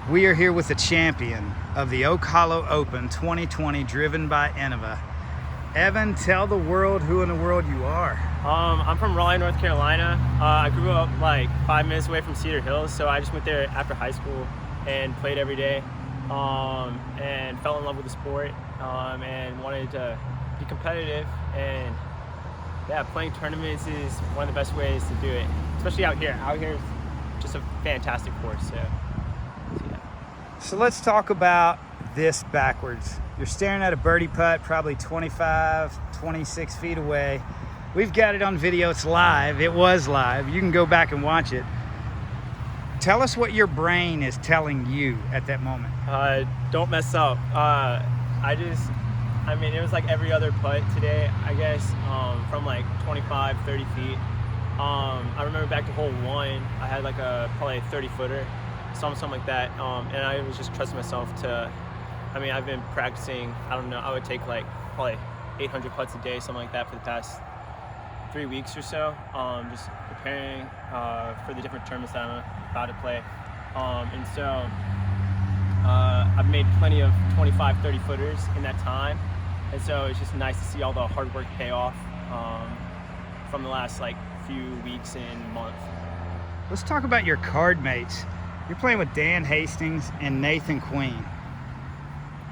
We are here with the champion of the Oak Hollow Open 2020, driven by Innova. Evan, tell the world who in the world you are. I'm from Raleigh, North Carolina. I grew up like 5 minutes away from Cedar Hills, so I just went there after high school and played every day, and fell in love with the sport, and wanted to be competitive. And yeah, playing tournaments is one of the best ways to do it, especially out here. Out here is just a fantastic course. So yeah. So let's talk about this backwards. You're staring at a birdie putt, probably 25, 26 feet away. We've got it on video, it's live, it was live. You can go back and watch it. Tell us what your brain is telling you at that moment. Don't mess up. I mean, it was like every other putt today, I guess, from like 25, 30 feet. I remember back to hole 1, I had like probably a 30-footer, something like that, and I was just trusting myself to, I mean, I've been practicing, I don't know, I would take like probably 800 putts a day, something like that, for the past 3 weeks or so, just preparing for the different tournaments that I'm about to play. And so I've made plenty of 25, 30-footers in that time. And so it's just nice to see all the hard work pay off from the last like few weeks and month. Let's talk about your card mates. You're playing with Dan Hastings and Nathan Queen.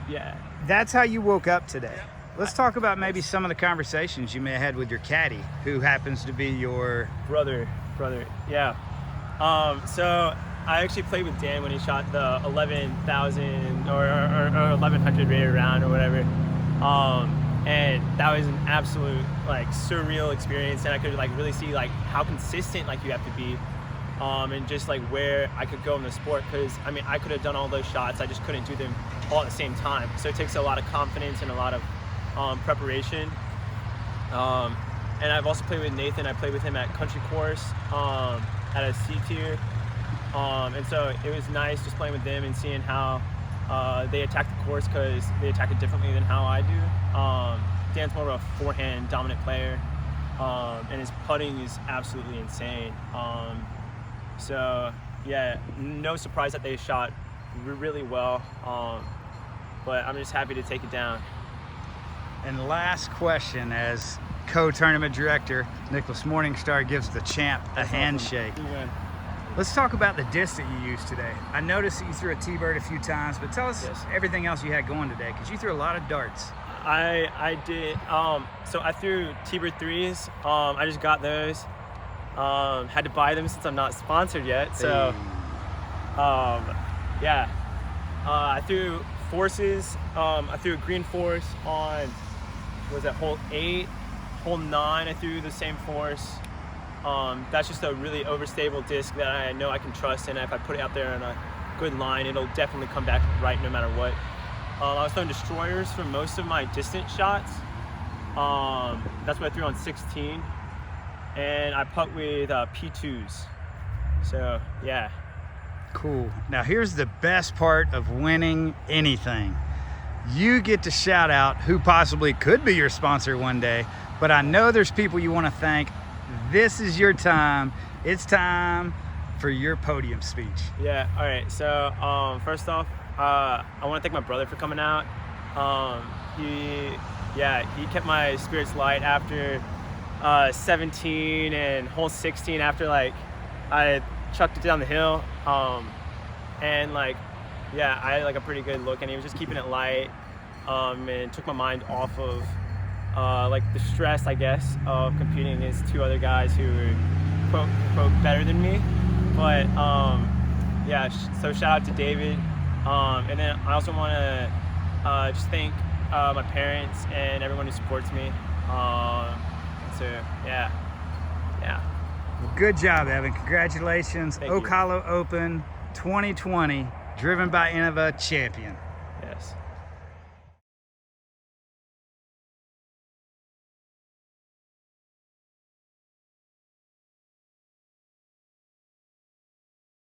Yeah. That's how you woke up today. Let's talk about maybe some of the conversations you may have had with your caddy, who happens to be your brother. Yeah. So I actually played with Dan when he shot the 11,000 or 1,100 rated round or whatever. And that was an absolute like surreal experience, and I could like really see like how consistent like you have to be, and just like where I could go in the sport, because I mean I could have done all those shots, I just couldn't do them all at the same time. So it takes a lot of confidence and a lot of preparation. And I've also played with Nathan. I played with him at Country Course at a C tier, and so it was nice just playing with them and seeing how they attack the course, because they attack it differently than how I do. Dan's more of a forehand dominant player, and his putting is absolutely insane. So yeah, no surprise that they shot really well, but I'm just happy to take it down. And last question, as co-tournament director, Nicholas Morningstar gives the champ a handshake. Awesome. Let's talk about the disc that you used today. I noticed that you threw a T-bird a few times, but tell us everything else you had going today, because you threw a lot of darts. I did. So I threw T-bird 3s. I just got those. Had to buy them since I'm not sponsored yet. So, yeah. I threw forces. I threw a green force on, was that hole 8? Hole 9, I threw the same force. That's just a really overstable disc that I know I can trust, and if I put it out there on a good line, it'll definitely come back right no matter what. I was throwing destroyers for most of my distant shots. That's what I threw on 16, and I putt with P2s. So yeah. Cool. Now here's the best part of winning anything. You get to shout out who possibly could be your sponsor one day, but I know there's people you want to thank. This is your time. It's time for your podium speech. Yeah, all right. So first off, I want to thank my brother for coming out. He kept my spirits light after 17 and hole 16, after like I chucked it down the hill. And like, yeah, I had like a pretty good look, and he was just keeping it light, and took my mind off of like the stress, I guess, of competing against 2 other guys who were quote better than me. But yeah, so shout out to David, and then I also want to just thank my parents and everyone who supports me. So yeah. Well, good job, Evan. Congratulations. Thank Oak you. Hollow Open 2020, driven by Innova champion.